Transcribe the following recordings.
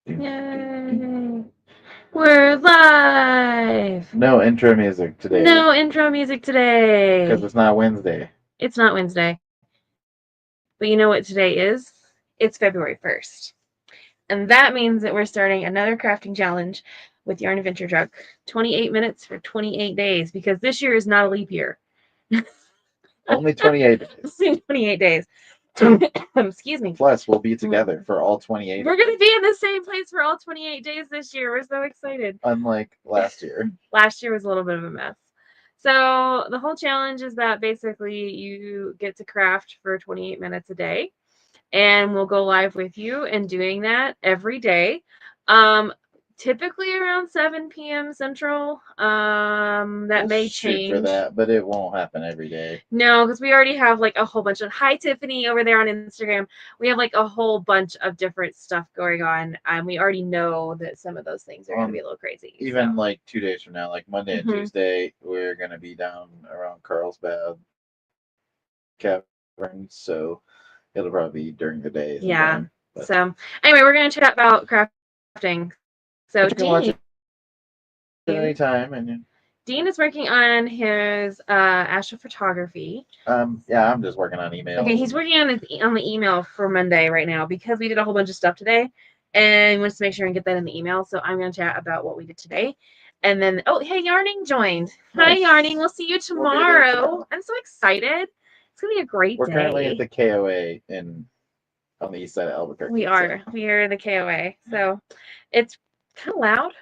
Yay! We're live! No intro music today. No intro music today. Because it's not Wednesday. It's not Wednesday. But you know what today is? It's February 1st. And that means that we're starting another crafting challenge with Yarn Adventure Truck. 28 minutes for 28 days, because this year is not a leap year. Only 28 days. 28 days. Excuse me. Plus, we'll be together for all 28. We're going to be in the same place for all 28 days this year. We're so excited. Unlike last year. Last year was a little bit of a mess. So the whole challenge is that basically you get to craft for 28 minutes a day, and we'll go live with you and doing that every day. Typically around 7 p.m. Central. That may change. Shoot for that, but it won't happen every day. No, because we already have like a whole bunch of hi Tiffany over there on Instagram. We have like a whole bunch of different stuff going on, and we already know that some of those things are going to be a little crazy. Even like 2 days from now, like Monday and Tuesday, we're going to be down around Carlsbad Caverns, so it'll probably be during the day. Yeah. So anyway, we're going to chat about crafting. So Dean, anytime, and Dean is working on his astrophotography. Yeah, I'm just working on email. Okay, he's working on the email for Monday right now, because we did a whole bunch of stuff today, and he wants to make sure and get that in the email. So I'm going to chat about what we did today. And then, oh, hey, Yarning joined. Nice. Hi, Yarning. We'll see you tomorrow. I'm so excited. It's going to be a great day. We're currently at the KOA on the east side of Albuquerque. We are. So. We are the KOA. So it's kind of loud.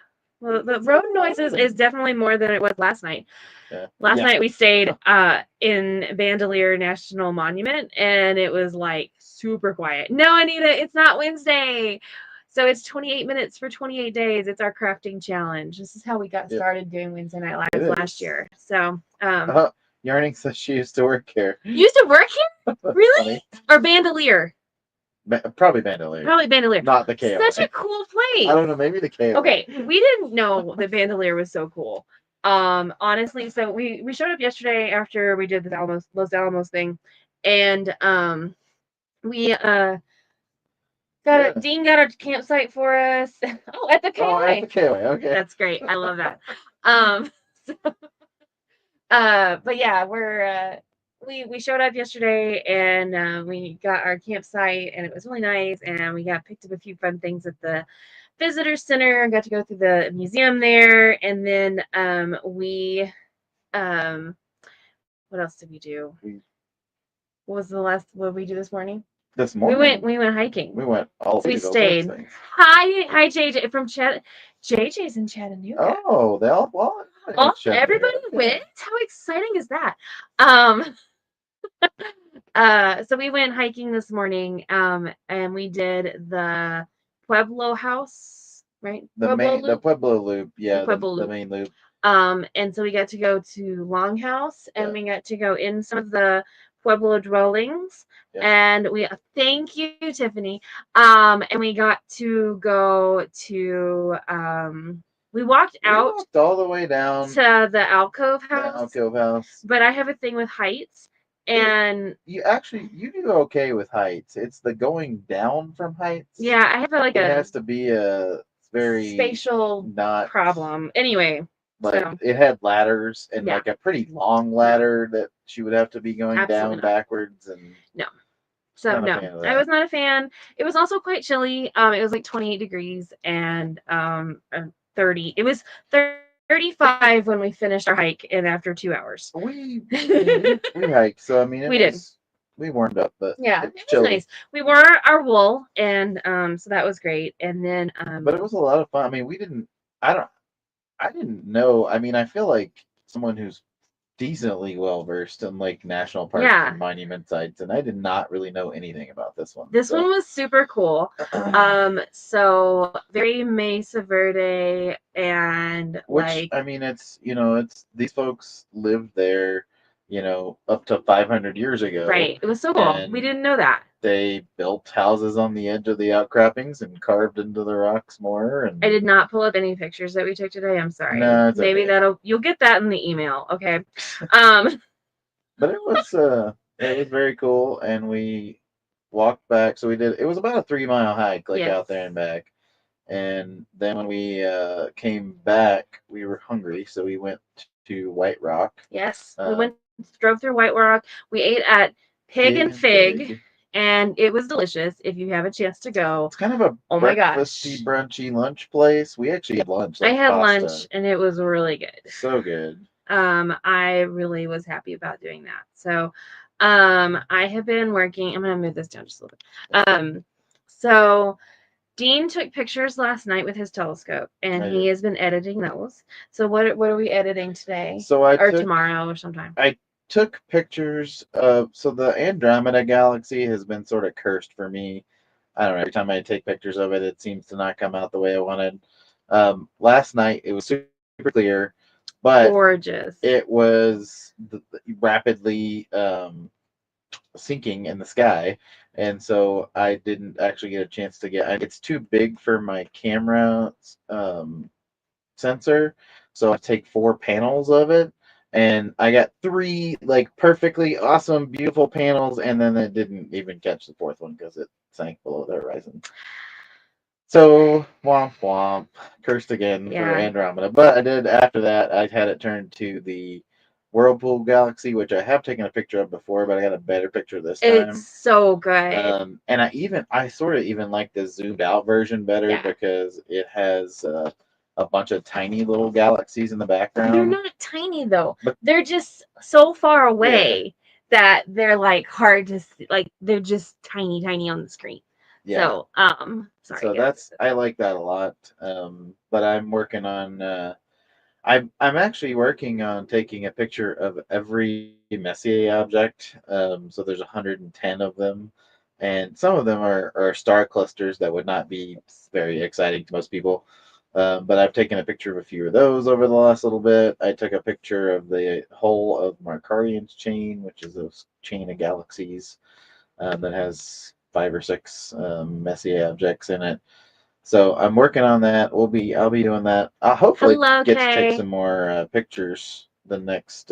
Well, the road noises is definitely more than it was last night. Yeah. Last night we stayed in Bandelier National Monument, and it was like super quiet. No, Anita, it's not Wednesday. So it's 28 minutes for 28 days. It's our crafting challenge. This is how we got started doing Wednesday Night Lives last year. So Yarning says she used to work here. You used to work here? Really? Or Bandelier? Probably Bandelier. Probably Bandelier. Not the KOA. Such a cool place. I don't know. Maybe the KOA. Okay, we didn't know that Bandelier was so cool. Honestly, so we showed up yesterday after we did the Los Alamos thing, and we Dean got a campsite for us. Oh, at the KOA. Oh, at the KOA. Okay. That's great. I love that. But yeah, we showed up yesterday, and we got our campsite, and it was really nice, and we got picked up a few fun things at the visitor center and got to go through the museum there. And then we what else did we do? What was the last what did we do this morning? This morning we went hiking. We went all so we stayed. Hi JJ from JJ's in Chattanooga. Oh, they all well. Everybody went. How exciting is that? So we went hiking this morning, and we did the Pueblo House, right? The Pueblo Loop, yeah, the main loop. And so we got to go to Longhouse, and we got to go in some of the Pueblo dwellings, and we thank you, Tiffany. And we got to go to we walked all the way down to the alcove house. The alcove house. But I have a thing with heights. And you do okay with heights. It's the going down from heights. Yeah, I have it has to be a very spatial problem. Anyway, it had ladders and like a pretty long ladder that she would have to be going down backwards and no. So no, I was not a fan. It was also quite chilly. It was like 28 degrees and 30. It was 35 when we finished our hike, and after 2 hours. We hiked, so I mean we warmed up, but yeah, it was nice. We wore our wool, and so that was great. And then but it was a lot of fun. I mean, I didn't know. I mean, I feel like someone who's decently well versed in like national parks and monument sites, and I did not really know anything about this one. This one was super cool. So very Mesa Verde, and which I mean, it's these folks lived there, up to 500 years ago. Right. It was so cool. We didn't know that. They built houses on the edge of the outcroppings and carved into the rocks more. And I did not pull up any pictures that we took today. I'm sorry. No, maybe you'll get that in the email. Okay. But it was very cool, and we walked back. So it was about a 3-mile hike, out there and back. And then when we came back, we were hungry, so we went to White Rock. Yes, we drove through White Rock. We ate at Pig and Fig, and it was delicious. If you have a chance to go, it's kind of a breakfasty, brunchy lunch place. We actually had lunch. I had lunch, and it was really good. So good. I really was happy about doing that. So, I have been working. I'm gonna move this down just a little bit. So Dean took pictures last night with his telescope, and he has been editing those. So what are we editing today? Or tomorrow or sometime? I took pictures of, so the Andromeda Galaxy has been sort of cursed for me. I don't know, every time I take pictures of it, it seems to not come out the way I wanted. Last night it was super clear, but gorgeous. It was rapidly sinking in the sky, and so I didn't actually get a chance to get. It's too big for my camera sensor, so I take 4 panels of it, and I got 3 like perfectly awesome, beautiful panels, and then it didn't even catch the 4th one because it sank below the horizon. So womp womp, cursed again for Andromeda. But I did after that. I had it turned to the Whirlpool Galaxy, which I have taken a picture of before, but I got a better picture this time. It's so good. And I sort of even like the zoomed out version better because it has a bunch of tiny little galaxies in the background. They're not tiny though. But they're just so far away that they're like hard to see. Like they're just tiny on the screen. Yeah. So, sorry. So I like that a lot. But I'm working on I'm actually working on taking a picture of every Messier object. So there's 110 of them, and some of them are star clusters that would not be very exciting to most people. But I've taken a picture of a few of those over the last little bit. I took a picture of the whole of Markarian's chain, which is a chain of galaxies that has 5 or 6 Messier objects in it. So I'm working on that. I'll be doing that. I'll hopefully get to take some more pictures the next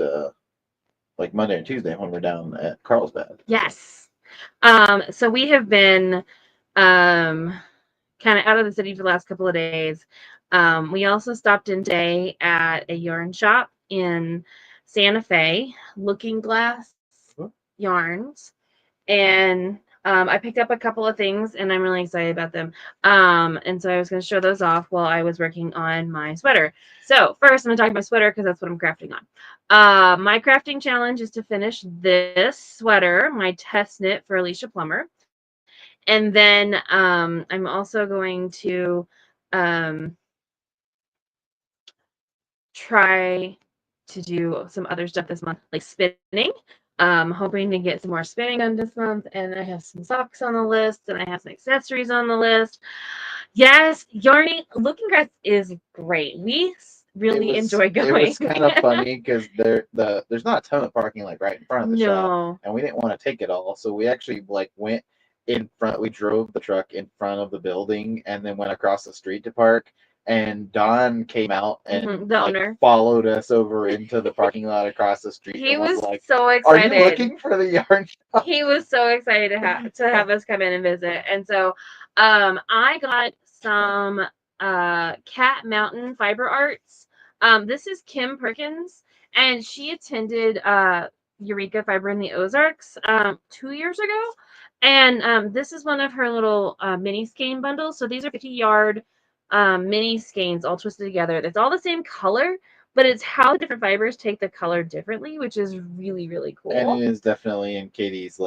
like Monday and Tuesday when we're down at Carlsbad. Yes. So we have been kind of out of the city for the last couple of days. We also stopped in today at a yarn shop in Santa Fe, Looking Glass Yarns, and I picked up a couple of things, and I'm really excited about them. And so I was going to show those off while I was working on my sweater. So first, I'm going to talk about my sweater because that's what I'm crafting on. My crafting challenge is to finish this sweater, my test knit for Alicia Plummer. And then I'm also going to try to do some other stuff this month, like spinning. Hoping to get some more spinning done this month, and I have some socks on the list, and I have some accessories on the list. Yes, yarning, Looking Glass is great. We really enjoy going. It was kind of funny because there's not a ton of parking like right in front of the shop, and we didn't want to take it all, so we actually like went in front. We drove the truck in front of the building, and then went across the street to park. And Don came out and the owner followed us over into the parking lot across the street. He was like, so excited. Are you looking for the yarn shop? He was so excited to have us come in and visit. And so I got some Cat Mountain fiber arts. This is Kim Perkins, and she attended Eureka Fiber in the Ozarks 2 years ago. And this is one of her little mini skein bundles. So these are 50-yard mini skeins all twisted together. It's all the same color, but it's how the different fibers take the color differently, which is really, really cool. And it is definitely in Katie's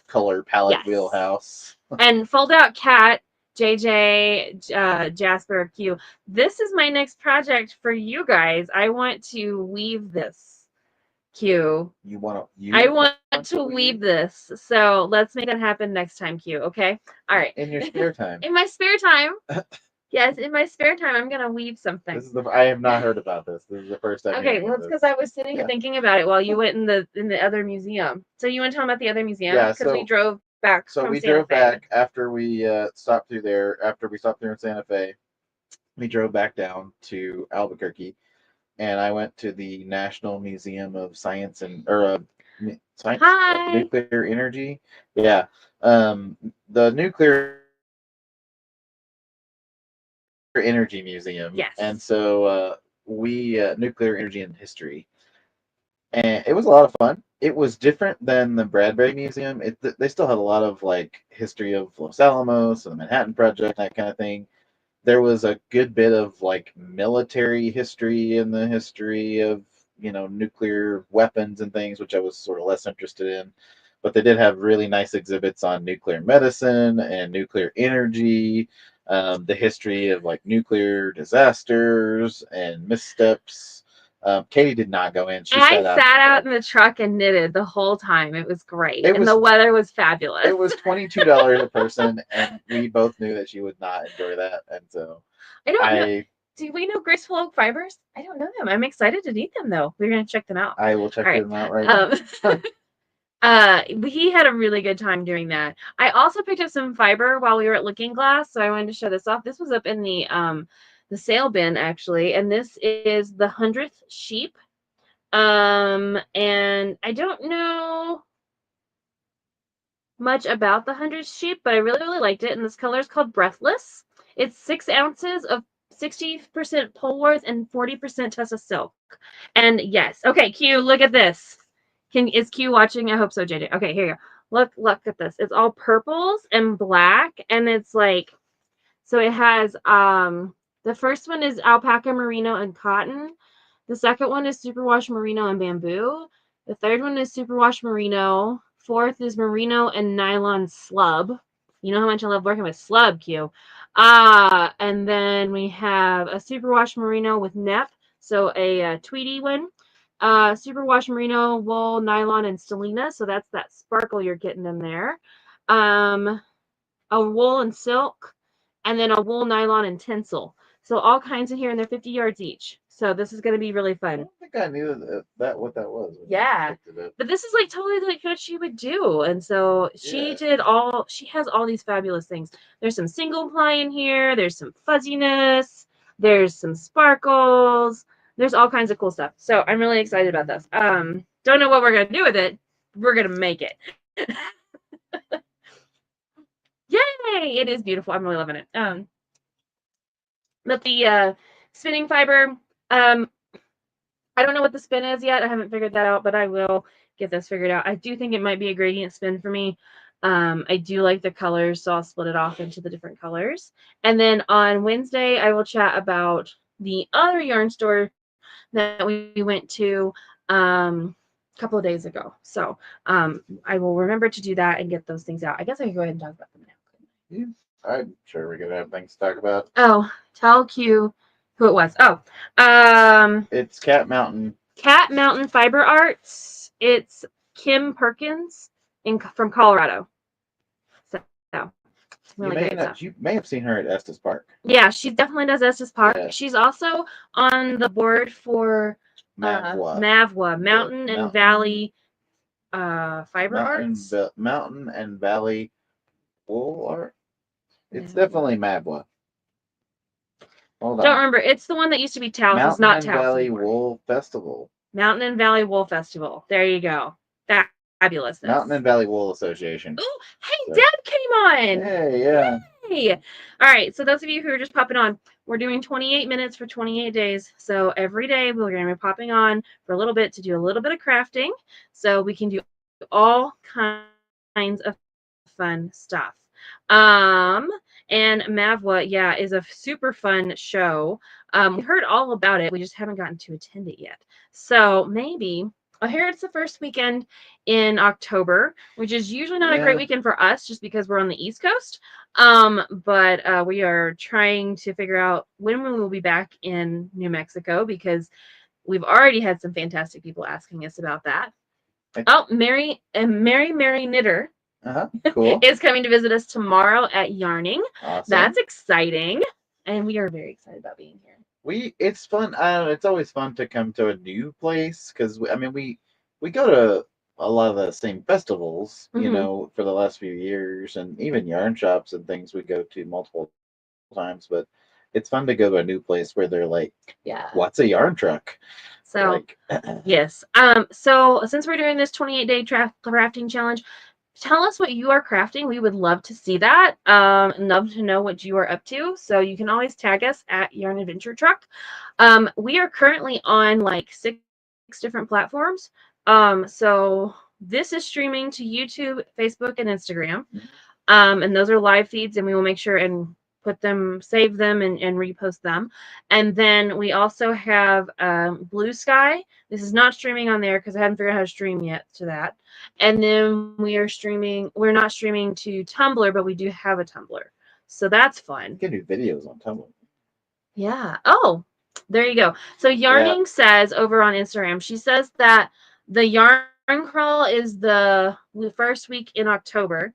color palette wheelhouse. And Fold Out Cat, JJ, Jasper, Q. This is my next project for you guys. I want to weave this, Q. I want to weave this. So let's make that happen next time, Q. Okay? All right. In your spare time. In my spare time. Yes, in my spare time, I'm gonna weave something. I have not heard about this. This is the first time. Okay, well, it's because I was sitting and thinking about it while you went in the other museum. So you want to tell me about the other museum? Yeah, because we drove back. So we drove back after we stopped through there. After we stopped there in Santa Fe, we drove back down to Albuquerque, and I went to the National Museum of Science and Nuclear Energy. Yeah, the nuclear Energy Museum. Yes. And so we nuclear energy and history, and it was a lot of fun. It was different than the Bradbury Museum. They still had a lot of like history of Los Alamos and the Manhattan Project, that kind of thing. There was a good bit of like military history and the history of nuclear weapons and things, which I was sort of less interested in. But they did have really nice exhibits on nuclear medicine and nuclear energy, the history of like nuclear disasters and missteps. Katie did not go in. I sat out in the truck and knitted the whole time. It was great. And the weather was fabulous. It was $22 a person, and we both knew that she would not enjoy that. And so I don't know. Do we know Graceful Oak Fibers? I don't know them. I'm excited to meet them, though. We're going to check them out. I will check them out right now. He had a really good time doing that. I also picked up some fiber while we were at Looking Glass, so I wanted to show this off. This was up in the sale bin, actually, and this is the 100th sheep. And I don't know much about the 100th sheep, but I really, really liked it. And this color is called Breathless. It's 6 ounces of 60% Polworth and 40% Tussa silk. And yes, okay, Q, look at this. Is Q watching? I hope so, JJ. Okay, here you go. Look at this. It's all purples and black, and it's like, so it has the first one is alpaca, merino, and cotton. The second one is superwash merino and bamboo. The third one is superwash merino. Fourth is merino and nylon slub. You know how much I love working with slub, Q. And then we have a superwash merino with nep, so a tweedy one. Superwash merino, wool, nylon, and stellina. So that's that sparkle you're getting in there. A wool and silk, and then a wool, nylon, and tinsel. So all kinds of here, and they're 50 yards each. So this is going to be really fun. I don't think I knew what that was. Yeah, but this is like totally like what she would do, and so she has all these fabulous things. There's some single ply in here. There's some fuzziness. There's some sparkles. There's all kinds of cool stuff. So I'm really excited about this. Don't know what we're gonna do with it. We're gonna make it. Yay! It is beautiful. I'm really loving it. But the spinning fiber, I don't know what the spin is yet. I haven't figured that out, but I will get this figured out. I do think it might be a gradient spin for me. I do like the colors, so I'll split it off into the different colors. And then on Wednesday, I will chat about the other yarn store that we went to a couple of days ago. So I will remember to do that and get those things out. I guess I can go ahead and talk about them now. Yeah, I'm sure we're gonna have things to talk about. Oh, tell Q who it was. Oh, it's Cat Mountain. Cat Mountain Fiber Arts. It's Kim Perkins from Colorado. So really you may have seen her at Estes Park. Yeah, she definitely does Estes Park. Yeah. She's also on the board for MAVWA, Mountain and Valley Fiber Arts. Mountain and Valley Wool Art. It's definitely MAVWA. Hold on. Don't remember. It's the one that used to be Taos. It's not Taos. Mountain and Valley Wool Festival. Mountain and Valley Wool Festival. There you go. Fabulous. Mountain and Valley Wool Association. Oh, hey, Deb came on. Hey, yeah. Hey. All right. So those of you who are just popping on, we're doing 28 minutes for 28 days. So every day we're going to be popping on for a little bit to do a little bit of crafting. So we can do all kinds of fun stuff. And MAVWA, yeah, is a super fun show. We heard all about it. We just haven't gotten to attend it yet. So maybe, here it's the first weekend in October, which is usually not a great weekend for us just because we're on the East Coast. But we are trying to figure out when we will be back in New Mexico because we've already had some fantastic people asking us about that. Oh, Mary Knitter. Cool. is coming to visit us tomorrow at Yarning. Awesome. That's exciting, and we are very excited about being here. It's fun. It's always fun to come to a new place because we go to a lot of the same festivals, you know, for the last few years, and even yarn shops and things we go to multiple times. But it's fun to go to a new place where they're like, what's a yarn truck? So yes. So since we're doing this 28-day crafting challenge, tell us what you are crafting. We would love to see that. Love to know what you are up to. So you can always tag us at Yarn Adventure Truck. We are currently on like 6 different platforms. So this is streaming to YouTube, Facebook, and Instagram. And those are live feeds, and we will make sure and put them, save them, and repost them. And then we also have Blue Sky. This is not streaming on there because I haven't figured out how to stream yet to that. And then we're not streaming to Tumblr, but we do have a Tumblr. So that's fun. You can do videos on Tumblr. Yeah. Oh, there you go. So Yarning says over on Instagram, she says that the yarn crawl is the first week in October.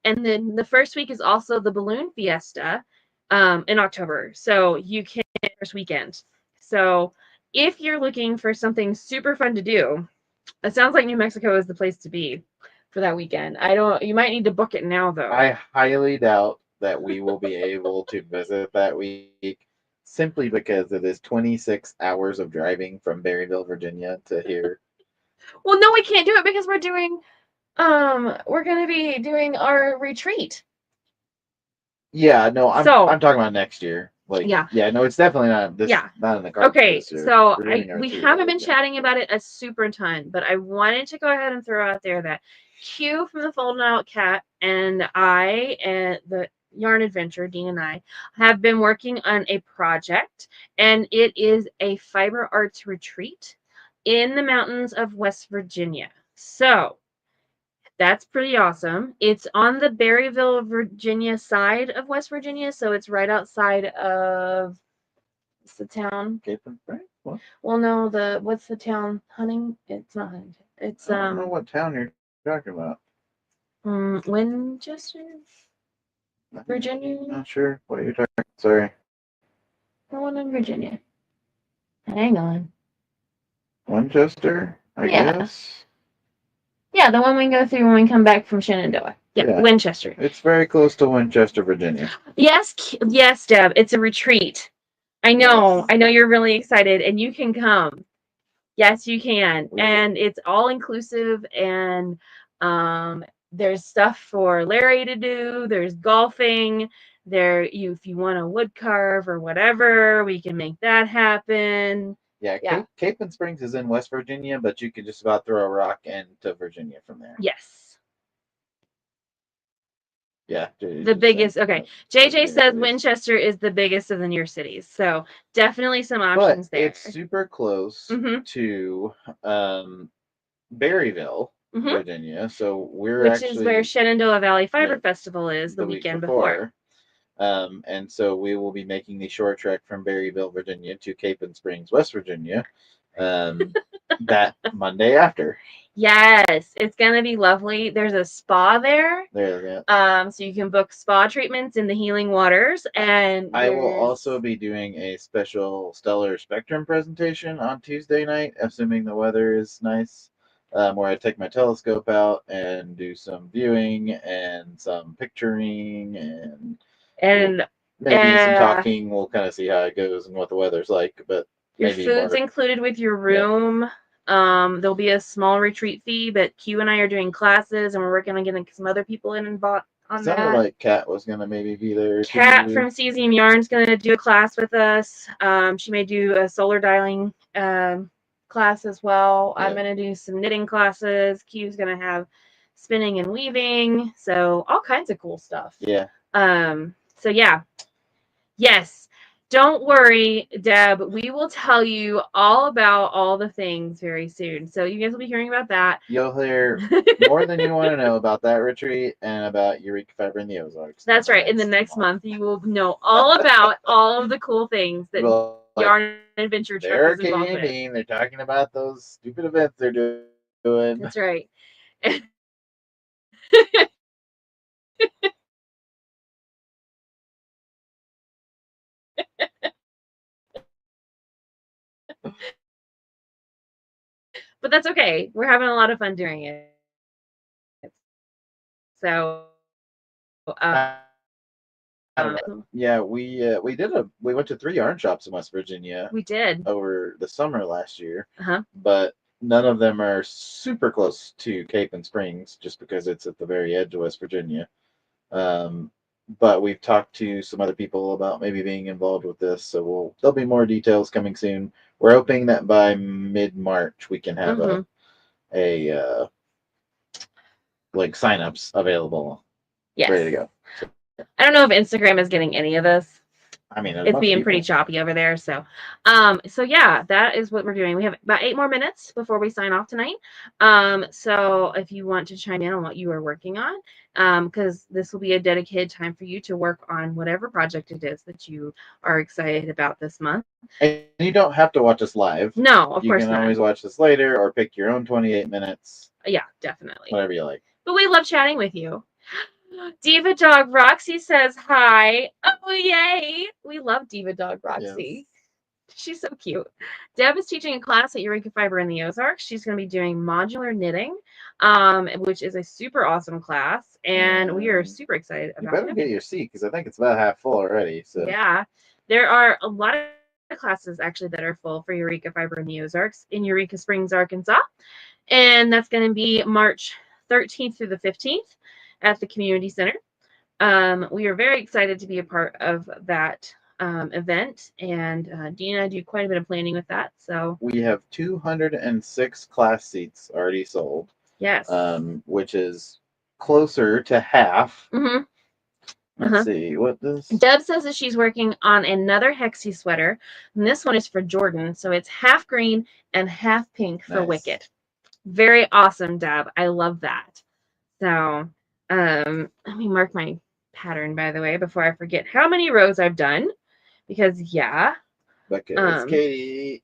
And then the first week is also the balloon fiesta in October. So you can first weekend. So if you're looking for something super fun to do, it sounds like New Mexico is the place to be for that weekend. You might need to book it now though. I highly doubt that we will be able to visit that week simply because it is 26 hours of driving from Berryville, Virginia to here. Well, no, we can't do it because we're going to be doing our retreat. Yeah, no, I'm talking about next year. Like, yeah, no, it's definitely not this. Yeah, not in the cards. Okay, so we haven't been chatting about it a super ton, but I wanted to go ahead and throw out there that Q from the Folding Out Cat and I and the Yarn Adventure, Dean and I, have been working on a project, and it is a fiber arts retreat in the mountains of West Virginia. So that's pretty awesome. It's on the Berryville, Virginia side of West Virginia, so it's right outside of the town. Cape and Frank? What? Well, no, what's the town? It's not Huntington. It's I don't know what town you're talking about. Winchester, Virginia. Not sure what you're talking about. Sorry. The one in Virginia. Hang on. Winchester, I guess. Yeah, the one we go through when we come back from Shenandoah. Yeah, Winchester. It's very close to Winchester, Virginia. Yes, Deb. It's a retreat. I know. Yes. I know you're really excited, and you can come. Yes, you can. And it's all inclusive, and there's stuff for Larry to do. There's golfing. If you want to wood carve or whatever, we can make that happen. Yeah. Cape and Springs is in West Virginia, but you can just about throw a rock into Virginia from there. Yes. Yeah. The biggest. Okay. JJ says Winchester is the biggest of the near cities. So definitely some options there. It's super close to Berryville, Virginia. So which is where Shenandoah Valley Fiber Festival is the weekend before. And so we will be making the short trek from Berryville, Virginia to Cape and Springs, West Virginia, that Monday after. Yes, it's gonna be lovely. There's a spa there. So you can book spa treatments in the healing waters, and I will also be doing a special stellar spectrum presentation on Tuesday night, assuming the weather is nice. Where I take my telescope out and do some viewing and some picturing and maybe some talking. We'll kind of see how it goes and what the weather's like. But your food's included with your room. Yeah. There'll be a small retreat fee, but Q and I are doing classes, and we're working on getting some other people in and bought on that. Sounded like Kat was gonna maybe be there. Kat from Cesium Yarn's gonna do a class with us. She may do a solar dialing class as well. Yeah. I'm gonna do some knitting classes. Q's gonna have spinning and weaving, so all kinds of cool stuff. Yeah. So yeah. Yes. Don't worry, Deb. We will tell you all about all the things very soon. So you guys will be hearing about that. You'll hear more than you want to know about that retreat and about Eureka Fiber in the Ozarks. That's right. In the next month, you will know all about all of the cool things that Yarn Adventure Truck is involved with. They're talking about those stupid events they're doing. That's right. But that's okay. We're having a lot of fun doing it. So, yeah, we went to 3 yarn shops in West Virginia. We did over the summer last year. Uh-huh. But none of them are super close to Cape and Springs, just because it's at the very edge of West Virginia. But we've talked to some other people about maybe being involved with this, so there'll be more details coming soon. We're hoping that by mid-March we can have a like signups available, ready to go. So, I don't know if Instagram is getting any of this. I mean, it's being pretty choppy over there. So yeah, that is what we're doing. We have about 8 more minutes before we sign off tonight. So if you want to chime in on what you are working on, because this will be a dedicated time for you to work on whatever project it is that you are excited about this month. And you don't have to watch us live. No, of course not. You can always watch this later or pick your own 28 minutes. Yeah, definitely. Whatever you like. But we love chatting with you. Diva Dog Roxy says hi. Oh, yay. We love Diva Dog Roxy. Yes. She's so cute. Deb is teaching a class at Eureka Fiber in the Ozarks. She's going to be doing modular knitting, which is a super awesome class. And we are super excited about it. You better get your seat because I think it's about half full already. So yeah, there are a lot of classes actually that are full for Eureka Fiber in the Ozarks in Eureka Springs, Arkansas. And that's going to be March 13th through the 15th. At the community center. We are very excited to be a part of that event, and Dina and I do quite a bit of planning with that. So we have 206 class seats already sold. Yes. Which is closer to half. Mm-hmm. Let's see what this. Deb says that she's working on another Hexie sweater, and this one is for Jordan. So it's half green and half pink for Wicked. Very awesome, Deb. I love that. So. Let me mark my pattern, by the way, before I forget how many rows I've done, because because Katie.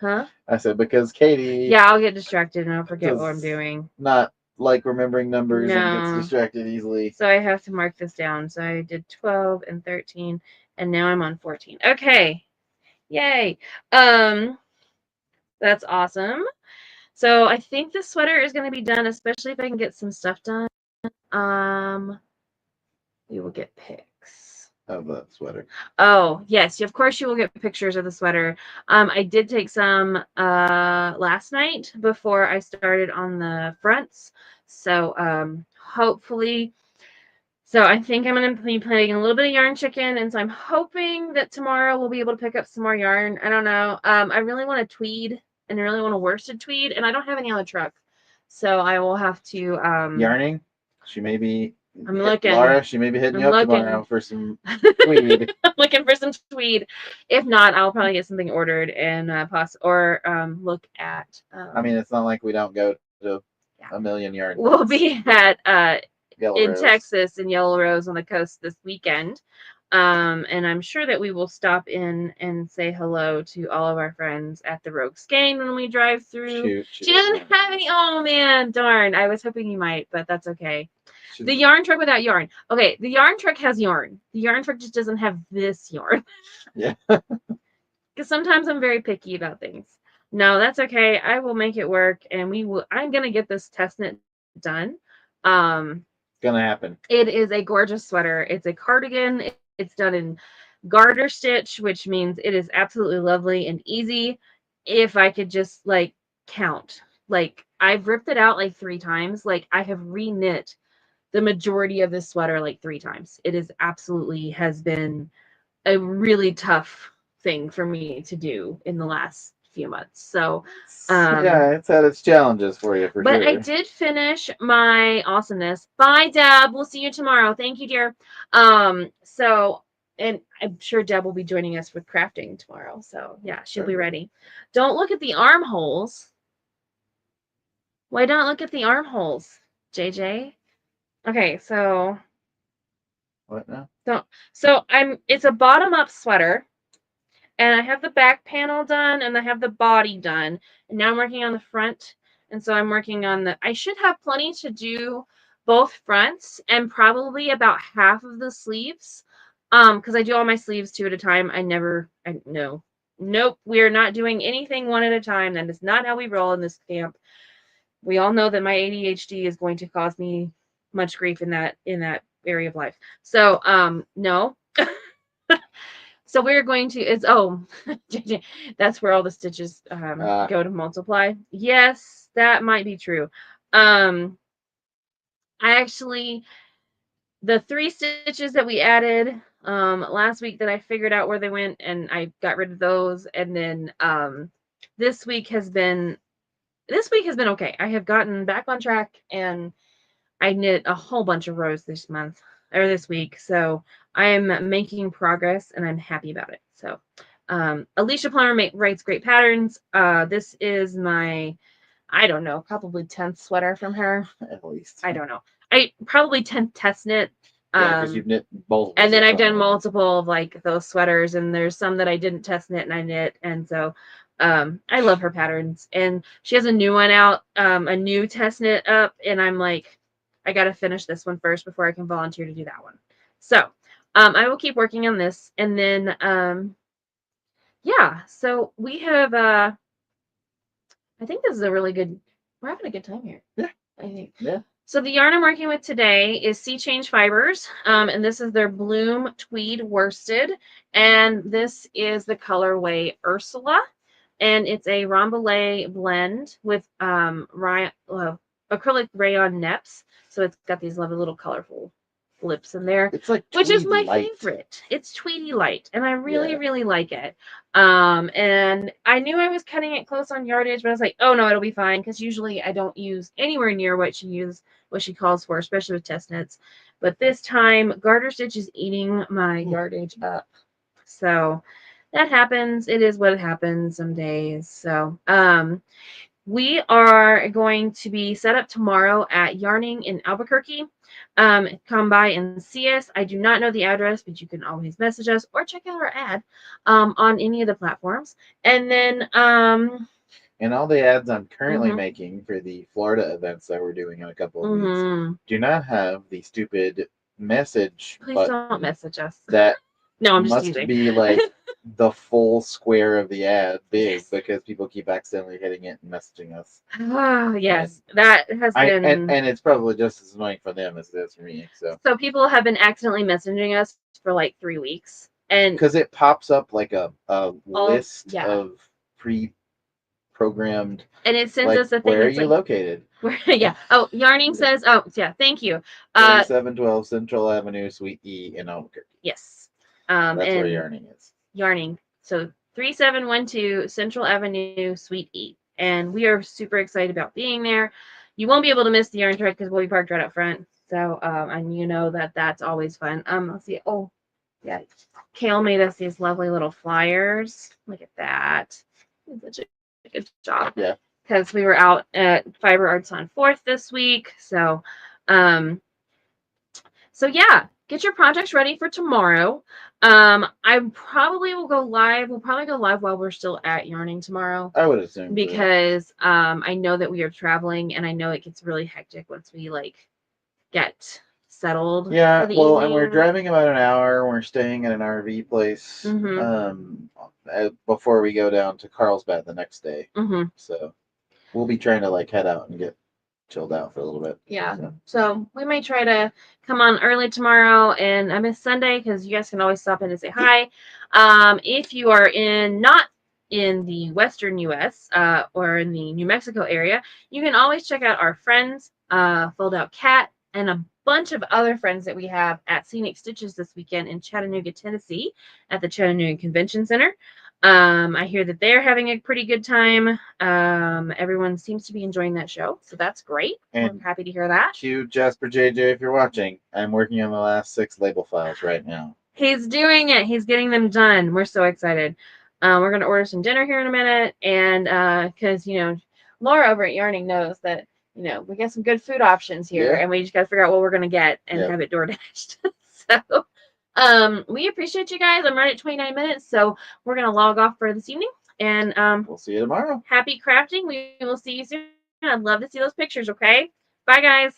Huh? I said because Katie. Yeah, I'll get distracted and I'll forget what I'm doing. Not like remembering numbers and gets distracted easily. So I have to mark this down. So I did 12 and 13, and now I'm on 14. Okay, yay. That's awesome. So I think the sweater is going to be done, especially if I can get some stuff done. We will get pics of the sweater. Oh, yes. Of course you will get pictures of the sweater. I did take some last night before I started on the fronts. So hopefully, so I think I'm going to be playing a little bit of yarn chicken, and so I'm hoping that tomorrow we'll be able to pick up some more yarn. I don't know. I really want a tweed. And I really want a worsted tweed, and I don't have any on the truck, so I will have to yarning. She may be. I'm looking. Laura, she may be hitting you up tomorrow for some tweed. I'm looking for some tweed. If not, I'll probably get something ordered and look at. I mean, it's not like we don't go to a million yards. We'll be at in Texas in Yellow Rose on the coast this weekend. And I'm sure that we will stop in and say hello to all of our friends at the Rogue Skein when we drive through. She doesn't have any. Oh man, darn! I was hoping you might, but that's okay. The yarn truck without yarn. Okay, the yarn truck has yarn. The yarn truck just doesn't have this yarn. Yeah. Because sometimes I'm very picky about things. No, that's okay. I will make it work, and we will. I'm gonna get this test knit done. It's gonna happen. It is a gorgeous sweater. It's a cardigan. It's done in garter stitch, which means it is absolutely lovely and easy. If I could just like count, like I've ripped it out like 3 times. Like I have re-knit the majority of this sweater like 3 times. It is absolutely has been a really tough thing for me to do in the last few months. So yeah, it's had its challenges for you for sure. But I did finish my awesomeness. Bye, Deb. We'll see you tomorrow. Thank you, dear. So, and I'm sure Deb will be joining us with crafting tomorrow. So yeah, she'll be ready. Don't look at the armholes. Why don't look at the armholes, JJ? Okay, so what now? So it's a bottom-up sweater. And I have the back panel done, and I have the body done. And now I'm working on the front. And so I'm working on I should have plenty to do both fronts and probably about half of the sleeves. Because I do all my sleeves 2 at a time. Nope, we are not doing anything 1 at a time. That is not how we roll in this camp. We all know that my ADHD is going to cause me much grief in that area of life. So, no. So we're going to, that's where all the stitches go to multiply. Yes, that might be true. I actually, the 3 stitches that we added last week that I figured out where they went and I got rid of those. And then this week has been okay. I have gotten back on track and I knit a whole bunch of rows this week. So I am making progress and I'm happy about it. So Alicia Plummer writes great patterns. This is my, I don't know, probably 10th sweater from her. At least. I don't know. I probably 10th test knit. Because you've knit multiple. And then I've done multiple of like those sweaters, and there's some that I didn't test knit and I knit. And so I love her patterns. And she has a new one out, a new test knit up, and I'm like, I got to finish this one first before I can volunteer to do that one. So I will keep working on this. And then, yeah, so we have, I think this is a really good, we're having a good time here. Yeah. I think. Yeah. So the yarn I'm working with today is Sea Change Fibers, and this is their Bloom Tweed Worsted, and this is the colorway Ursula, and it's a Rambouillet blend with acrylic rayon neps, so it's got these lovely little colorful lips in there. It's like which is my light. favorite. It's Tweedy Light, and I really, really like it. And I knew I was cutting it close on yardage, but I was like, oh no, it'll be fine, because usually I don't use anywhere near what she calls for, especially with test knits. But this time, garter stitch is eating my yardage up. So that happens. It is what happens some days. So we are going to be set up tomorrow at Yarning in Albuquerque. Come by and see us. I do not know the address, but you can always message us or check out our ad on any of the platforms. And then and all the ads I'm currently making for the Florida events that we're doing in a couple of weeks do not have the stupid message. Please don't message us. That no, I'm just must teasing. be like the full square of the ad big, because people keep accidentally hitting it and messaging us. Oh, yes. And that has been... And it's probably just as annoying for them as it is for me. So people have been accidentally messaging us for like 3 weeks. And because it pops up like a list of pre-programmed... And it sends us a thing. Where are you located? Yeah. Oh, Yarning says... Oh, yeah. Thank you. 3712 Central Avenue, Suite E in Albuquerque. Yes. That's where Yarning is. Yarning. So 3712 Central Avenue, Suite E. And we are super excited about being there. You won't be able to miss the yarn trek because we'll be parked right up front. So, and you know that's always fun. Let's see. Oh, yeah. Kale made us these lovely little flyers. Look at that. Such a good job. Yeah. Because we were out at Fiber Arts on 4th this week. So, yeah. Get your projects ready for tomorrow. I probably will go live. We'll probably go live while we're still at Yarning tomorrow. I would assume. Because I know that we are traveling, and I know it gets really hectic once we get settled. Yeah, well, and we're driving about an hour. We're staying at an RV place before we go down to Carlsbad the next day. So we'll be trying to head out and get chilled out for a little bit. Yeah. So we may try to come on early tomorrow, and I miss Sunday because you guys can always stop in and say hi. If you are not in the Western U.S. Or in the New Mexico area, you can always check out our friends, Fold Out Cat, and a bunch of other friends that we have at Scenic Stitches this weekend in Chattanooga, Tennessee, at the Chattanooga Convention Center. I hear that they're having a pretty good time. Everyone seems to be enjoying that show, so that's great. And I'm happy to hear that. Cue Jasper JJ if you're watching. I'm working on the last 6 label files right now. He's doing it. He's getting them done. We're so excited. We're going to order some dinner here in a minute, and because Laura over at Yarning knows that we get some good food options here, and we just got to figure out what we're going to get and have it door dashed. So. We appreciate you guys. I'm right at 29 minutes, so we're gonna log off for this evening, and we'll see you tomorrow. Happy crafting. We will see you soon. I'd love to see those pictures. Okay, bye guys.